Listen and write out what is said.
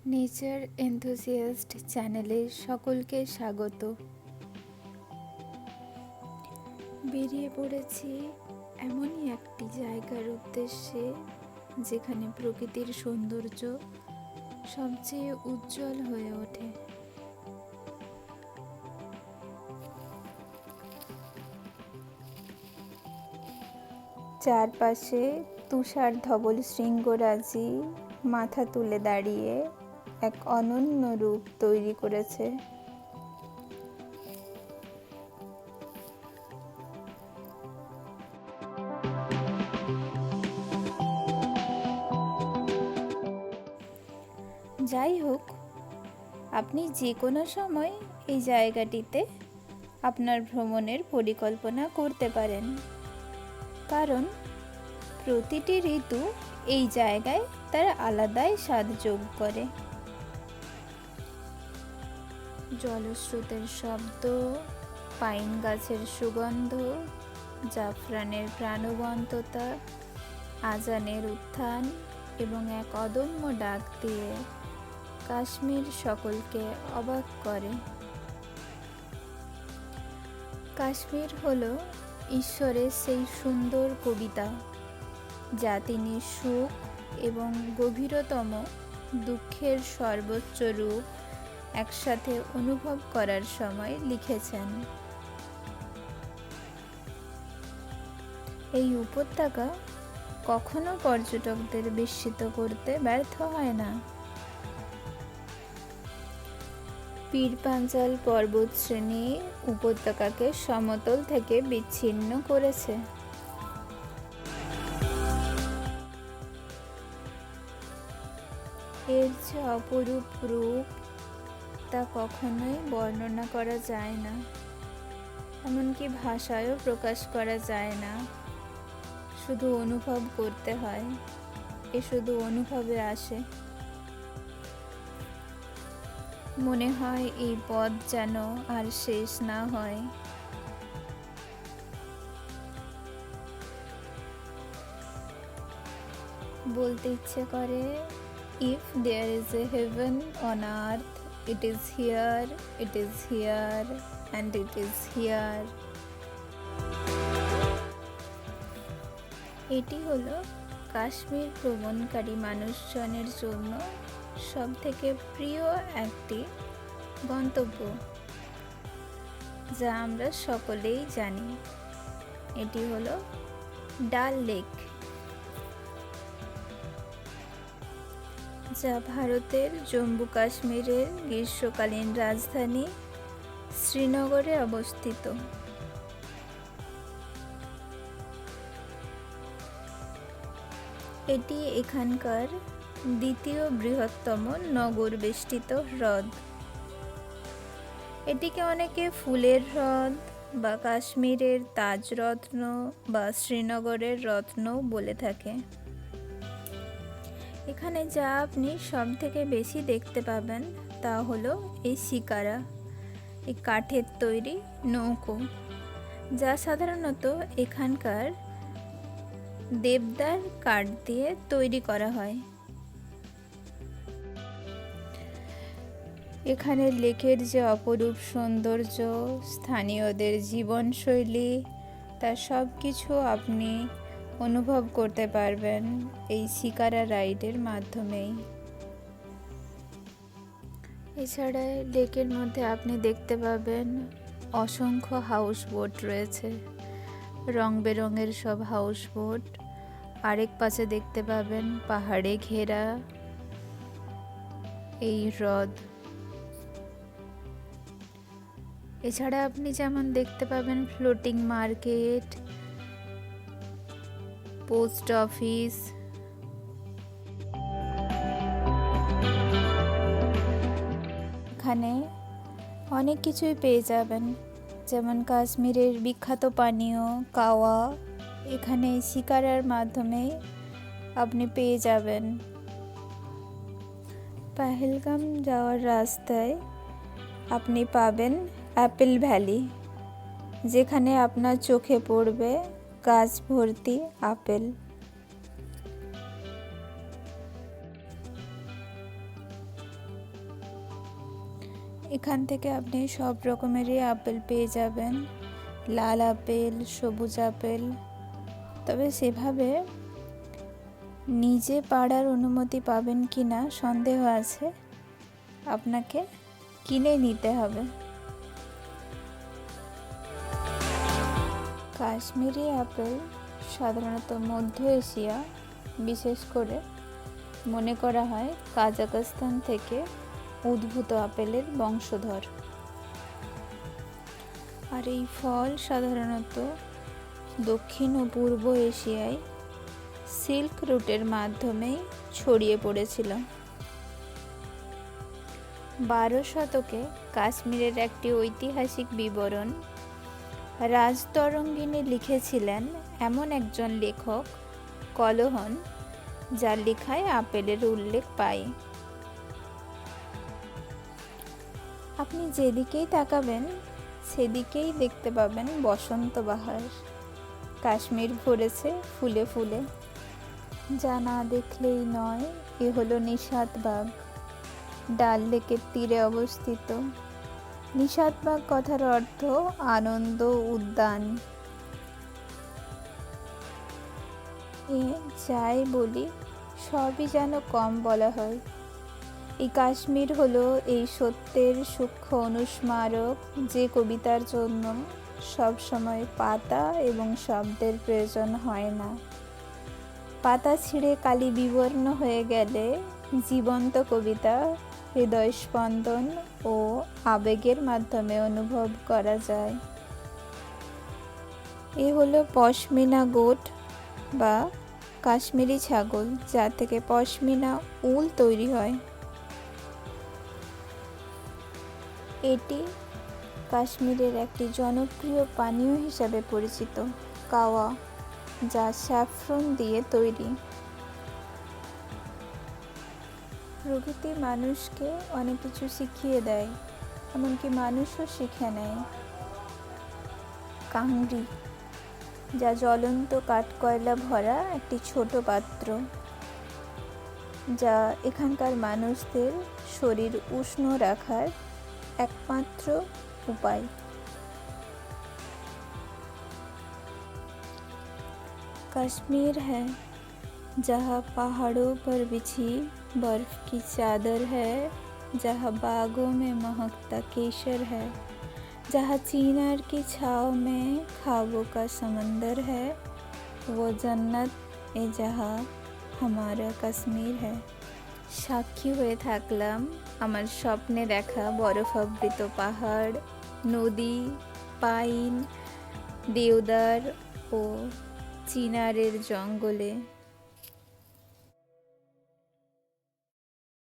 Nature enthusiast চ্যানেলে সকলকে স্বাগত। বেরিয়ে পড়েছি এমনই একটি জায়গার উদ্দেশ্যে যেখানে প্রকৃতির সৌন্দর্য সবচেয়ে উজ্জ্বল হয়ে ওঠে। চারপাশে তুষার ধবল শৃঙ্গরাজি মাথা তুলে দাঁড়িয়ে এক অনন্য রূপ তৈরি করেছে। যাই হোক, আপনি যে কোনো সময় এই জায়গাটিতে আপনার ভ্রমণের পরিকল্পনা করতে পারেন, কারণ প্রতিটি ঋতু এই জায়গায় তার আলাদাই স্বাদ যোগ করে। জলস্রোতের শব্দ, পাইন গাছের সুগন্ধ, জাফরানের প্রাণবন্ততা, আজানের উত্থান এবং এক অদম্য ডাক দিয়ে কাশ্মীর সকলকে অবাক করে। কাশ্মীর হলো ঈশ্বরের সেই সুন্দর কবিতা যা তিনি সুখ এবং গভীরতম দুঃখের সর্বোচ্চ রূপ একসাথে অনুভব করার সময় লিখেছেন। এই উপত্যকা কখনো পর্যটকদের বিস্মিত করতে ব্যর্থ হয় না। পীর পাঞ্জাল পর্বতশ্রেণী উপত্যকাকে সমতল থেকে বিচ্ছিন্ন করেছে। এর যে অপরূপ রূপ তা কখনোই বর্ণনা করা যায় না, এমনকি ভাষায়ও প্রকাশ করা যায় না। শুধু অনুভব করতে হয়, এ শুধু অনুভবে আসে। মনে হয় এই পথ যেন আর শেষ না হয়। বলতে ইচ্ছে করে, if there is a heaven on earth, it is here, it is here, and it is here. এটি হলো কাশ্মীর ভ্রমণকারী মানুষজনের জন্য সবথেকে প্রিয় একটি গন্তব্য, যা আমরা সকলেই জানি। এটি হলো ডাল লেক, যা ভারতের জম্মু কাশ্মীরের গ্রীষ্মকালীন রাজধানী শ্রীনগরে অবস্থিত। এটি এখানকার দ্বিতীয় বৃহত্তম নগর বেষ্টিত হ্রদ। এটিকে অনেকে ফুলের হ্রদ বা কাশ্মীরের তাজরত্ন বা শ্রীনগরের রত্ন বলে থাকে। এখানে যা আপনি সব থেকে বেশি দেখতে পাবেন তা হলো এই শিকারা, এই কাঠের তৈরি নৌকো, যা সাধারণত এখানকার দেবদার কাঠ দিয়ে তৈরি করা হয়। এখানে লেকের যে অপরূপ সৌন্দর্য, স্থানীয়দের জীবনশৈলী, তা সব কিছু আপনি অনুভব করতে পারবেন এই শিকারা রাইডের মাধ্যমেই। এছাড়া লেকের মধ্যে আপনি দেখতে পাবেন অসংখ্য হাউস বোট রয়েছে, রং বেরঙের সব হাউস বোট। আরেক পাশে দেখতে পাবেন পাহাড়ে ঘেরা এই হ্রদ। এছাড়া আপনি যেমন দেখতে পাবেন ফ্লোটিং মার্কেট, পোস্ট অফিস, এখানে অনেক কিছুই পেয়ে যাবেন, যেমন কাশ্মীরের বিখ্যাত পানীয় কাওয়া এখানে শিকারার মাধ্যমে আপনি পেয়ে যাবেন। পেহেলগাম যাওয়ার রাস্তায় আপনি পাবেন অ্যাপেল ভ্যালি, যেখানে আপনার চোখে পড়বে গাছ ভর্তি আপেল। এখান থেকে আপনি সব রকমেরই আপেল পেয়ে যাবেন, লাল আপেল, সবুজ আপেল। তবে সেভাবে নিজে পাড়ার অনুমতি পাবেন কি না সন্দেহ আছে, আপনাকে কিনে নিতে হবে। কাশ্মীরি আপেল সাধারণত মধ্য এশিয়া, বিশেষ করে মনে করা হয় কাজাখস্তান থেকে উদ্ভূত আপেলের বংশধর। আর এই ফল সাধারণত দক্ষিণ ও পূর্ব এশিয়ায় সিল্ক রুটের মাধ্যমেই ছড়িয়ে পড়েছিল। 12 শতকে কাশ্মীরের একটি ঐতিহাসিক বিবরণ রাজতরঙ্গিনী লিখেছিলেন এমন একজন লেখক কলহন, যার লেখায় আপেলের উল্লেখ পাই। আপনি যেদিকেই তাকাবেন সেদিকেই দেখতে পাবেন বসন্ত বাহার। কাশ্মীর ভরেছে ফুলে ফুলে, যা না দেখলেই নয়। এ হলো নিশাতবাগ, ডাল লেকের তীরে অবস্থিত। নিশাতবাগ কথার অর্থ আনন্দ উদ্যান। এ যাই বলি সবই যেন কম বলা হয়। এই কাশ্মীর হলো এই সত্যের সূক্ষ্ম অনুস্মারক যে কবিতার জন্য সবসময় পাতা এবং শব্দের প্রয়োজন হয় না। পাতা ছিঁড়ে কালি বিবর্ণ হয়ে গেলে জীবন্ত কবিতা হৃদয় স্পন্দন ও আবেগের মাধ্যমে অনুভব করা যায়। এ হলো পশমিনা গোট বা কাশ্মীরি ছাগল, যা থেকে পশমিনা উল তৈরি হয়। এটি কাশ্মীরের একটি জনপ্রিয় পানীয় হিসাবে পরিচিত, কাওয়া, যা স্যাফরন দিয়ে তৈরি। প্রকৃতি মানুষকে অনেক কিছু শিখিয়ে দেয়, এমনকি মানুষও শিখে নেয়। কাংরি, যা জ্বলন্ত কাঠকয়লা ভরা একটি ছোট পাত্র, যা এখানকার মানুষদের শরীর উষ্ণ রাখার একমাত্র উপায়। कश्मीर है जहाँ पहाड़ों पर बिछी बर्फ की चादर है, जहाँ बागों में महकता केसर है, जहाँ चिनार की छाँव में ख्वाबों का समंदर है, वो जन्नत ए जहाँ हमारा कश्मीर है। সাক্ষী হয়ে থাকলাম আমার স্বপ্নে দেখা বরফাবৃত পাহাড়, নদী, পাইন, দেওদার ও চিনারের জঙ্গলে।